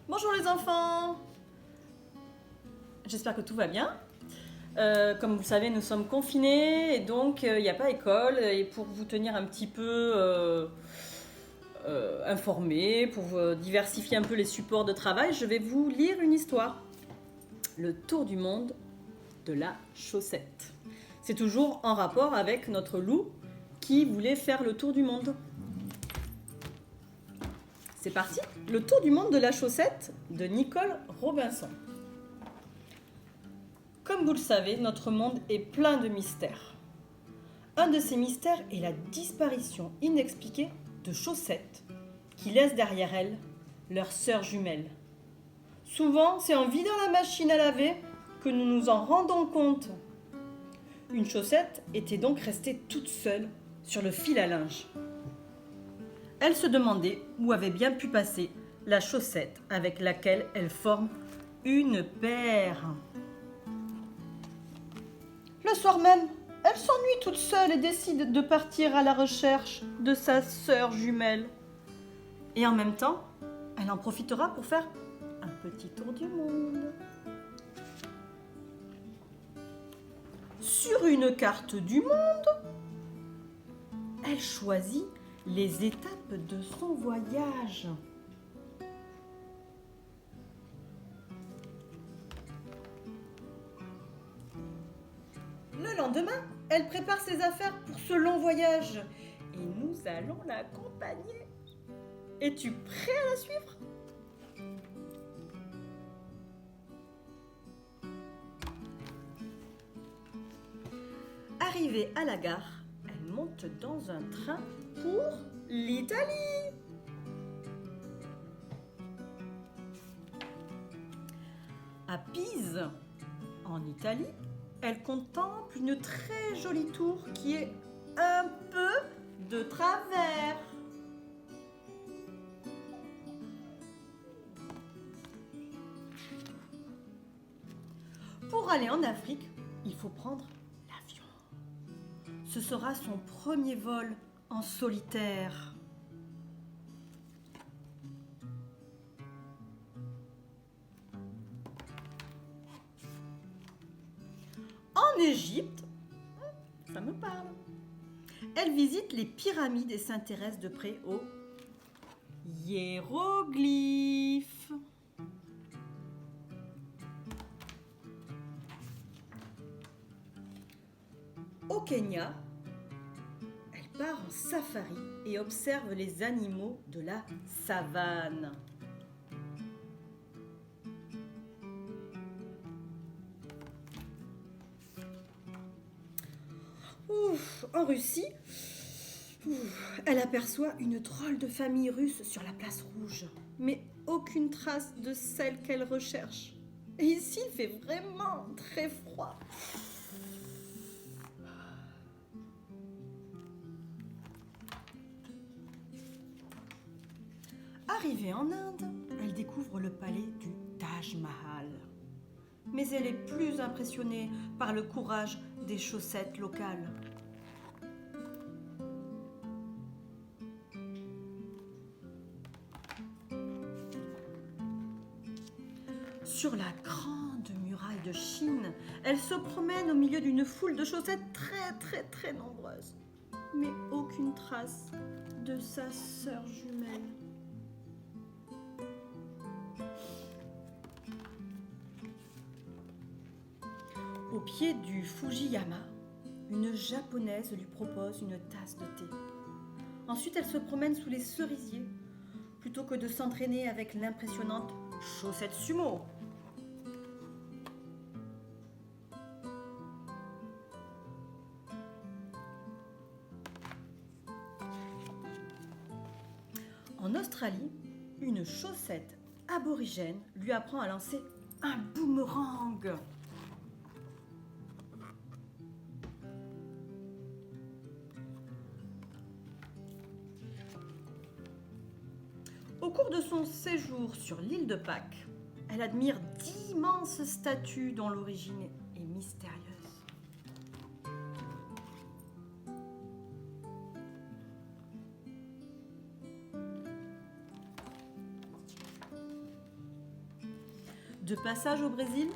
Bonjour les enfants. J'espère que tout va bien. Comme vous le savez, nous sommes confinés et donc il n'y a pas école. Et pour vous tenir un petit peu informés, pour diversifier un peu les supports de travail, je vais vous lire une histoire. Le tour du monde de la chaussette. C'est toujours en rapport avec notre loup qui voulait faire le tour du monde. C'est parti, le tour du monde de la chaussette de Nicole Robinson. Comme vous le savez, notre monde est plein de mystères. Un de ces mystères est la disparition inexpliquée de chaussettes qui laissent derrière elles leurs sœurs jumelles. Souvent, c'est en vidant la machine à laver que nous nous en rendons compte. Une chaussette était donc restée toute seule sur le fil à linge. Elle se demandait où avait bien pu passer la chaussette avec laquelle elle forme une paire. Le soir même, elle s'ennuie toute seule et décide de partir à la recherche de sa sœur jumelle. Et en même temps, elle en profitera pour faire un petit tour du monde. Sur une carte du monde, elle choisit les étapes de son voyage. Le lendemain, elle prépare ses affaires pour ce long voyage et nous allons l'accompagner. Es-tu prêt à la suivre ? Arrivée à la gare, elle monte dans un train pour l'Italie. À Pise, en Italie, elle contemple une très jolie tour qui est un peu de travers. Pour aller en Afrique, il faut prendre l'avion. Ce sera son premier vol en solitaire. En Égypte, ça me parle. Elle visite les pyramides et s'intéresse de près aux hiéroglyphes. Au Kenya, elle part en safari et observe les animaux de la savane. En Russie, elle aperçoit une drôle de famille russe sur la place rouge, mais aucune trace de celle qu'elle recherche. Et ici, il fait vraiment très froid. Arrivée en Inde, elle découvre le palais du Taj Mahal. Mais elle est plus impressionnée par le courage des chaussettes locales. Sur la grande muraille de Chine, elle se promène au milieu d'une foule de chaussettes très nombreuses. Mais aucune trace de sa sœur jumelle. Au pied du Fujiyama, une japonaise lui propose une tasse de thé. Ensuite, elle se promène sous les cerisiers, plutôt que de s'entraîner avec l'impressionnante chaussette sumo. En Australie, une chaussette aborigène lui apprend à lancer un boomerang. Au cours de son séjour sur l'île de Pâques, elle admire d'immenses statues dont l'origine est mystérieuse. De passage au Brésil,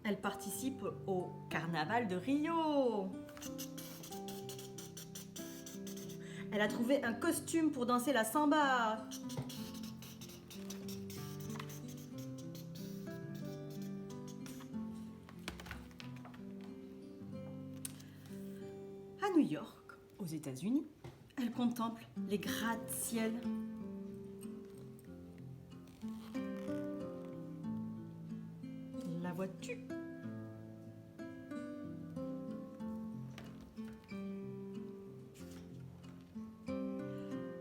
elle participe au Carnaval de Rio. Elle a trouvé un costume pour danser la samba. À New York, aux États-Unis, elle contemple les gratte-ciel. La vois-tu?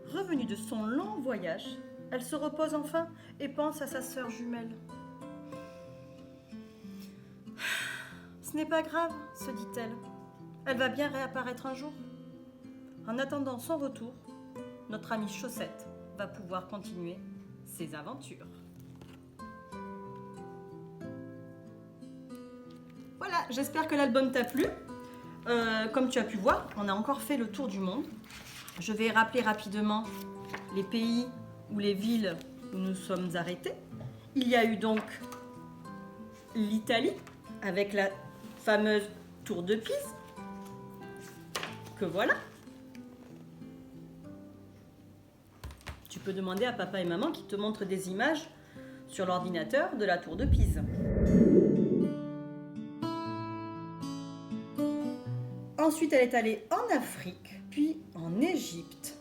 Revenue de son long voyage, elle se repose enfin et pense à sa sœur jumelle. Ce n'est pas grave, se dit-elle. Elle va bien réapparaître un jour. En attendant son retour, notre amie Chaussette va pouvoir continuer ses aventures. Voilà, j'espère que l'album t'a plu. Comme tu as pu voir, on a encore fait le tour du monde. Je vais rappeler rapidement les pays ou les villes où nous sommes arrêtés. Il y a eu donc l'Italie avec la fameuse tour de Pise. Que voilà. Tu peux demander à papa et maman qui te montrent des images sur l'ordinateur de la tour de Pise. Ensuite, elle est allée en Afrique, puis en Égypte.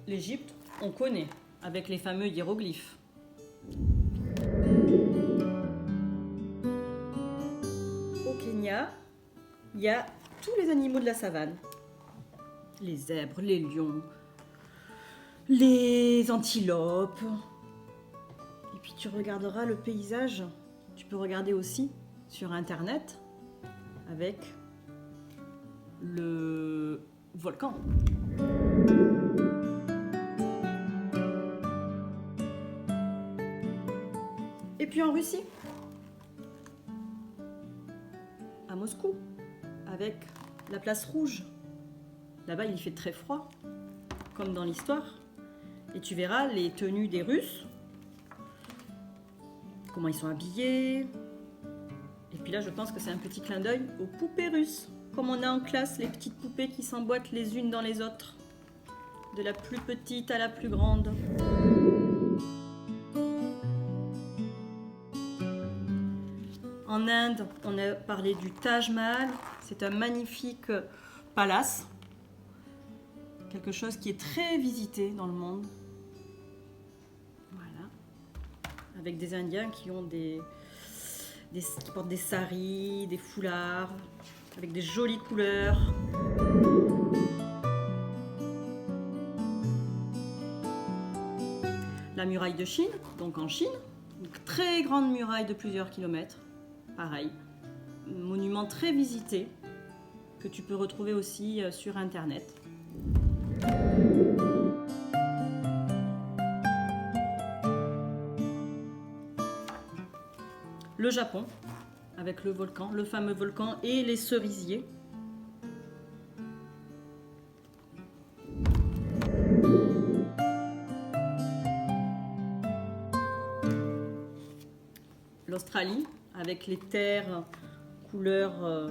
L'Égypte, on connaît, avec les fameux hiéroglyphes. Au Kenya, il y a tous les animaux de la savane. Les zèbres, les lions, les antilopes. Et puis tu regarderas le paysage. Tu peux regarder aussi sur Internet avec le volcan. Et puis en Russie, à Moscou, avec la place rouge. Là-bas, il fait très froid, comme dans l'histoire. Et tu verras les tenues des Russes, comment ils sont habillés. Et puis là, je pense que c'est un petit clin d'œil aux poupées russes. Comme on a en classe les petites poupées qui s'emboîtent les unes dans les autres, de la plus petite à la plus grande. En Inde, on a parlé du Taj Mahal. C'est un magnifique palace, quelque chose qui est très visité dans le monde. Voilà, avec des Indiens qui ont qui portent des saris, des foulards, avec des jolies couleurs. La muraille de Chine, donc en Chine, une très grande muraille de plusieurs kilomètres, pareil, un monument très visité que tu peux retrouver aussi sur Internet. Le Japon, avec le volcan, le fameux volcan et les cerisiers. L'Australie, avec les terres couleur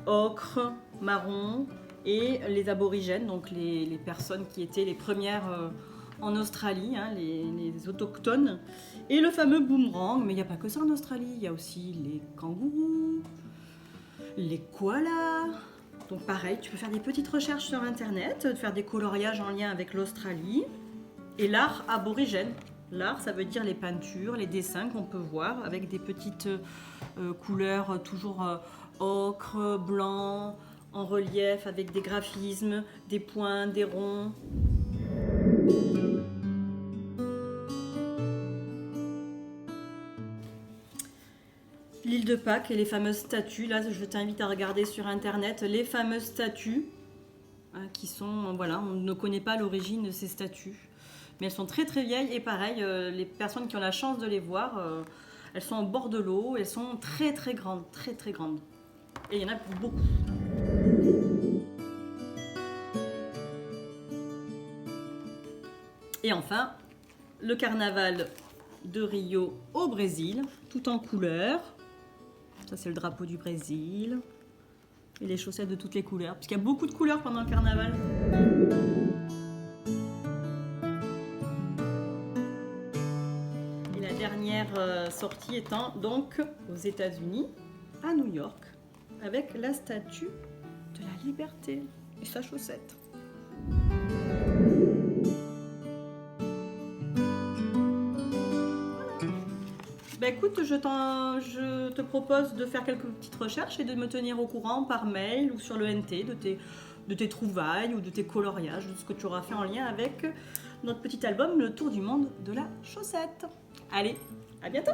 ocre, marron, et les aborigènes, donc les personnes qui étaient les premières en Australie, hein, les autochtones, et le fameux boomerang. Mais il n'y a pas que ça en Australie, il y a aussi les kangourous, les koalas. Donc pareil, tu peux faire des petites recherches sur Internet, faire des coloriages en lien avec l'Australie et l'art aborigène. L'art, ça veut dire les peintures, les dessins qu'on peut voir avec des petites couleurs toujours ocre, blanc, en relief, avec des graphismes, des points, des ronds. L'île de Pâques et les fameuses statues. Là, je t'invite à regarder sur Internet les fameuses statues hein, qui sont, voilà, on ne connaît pas l'origine de ces statues. Mais elles sont très très vieilles et pareil, les personnes qui ont la chance de les voir, elles sont au bord de l'eau, elles sont très très grandes, très très grandes. Et il y en a beaucoup. Et enfin, le carnaval de Rio au Brésil, tout en couleurs. Ça, c'est le drapeau du Brésil. Et les chaussettes de toutes les couleurs, parce qu'il y a beaucoup de couleurs pendant le carnaval. Et la dernière sortie étant donc aux États-Unis, à New York, avec la statue de la liberté et sa chaussette. Bah écoute, je te propose de faire quelques petites recherches et de me tenir au courant par mail ou sur le NT de tes trouvailles ou de tes coloriages, de ce que tu auras fait en lien avec notre petit album Le Tour du monde de la chaussette. Allez, à bientôt!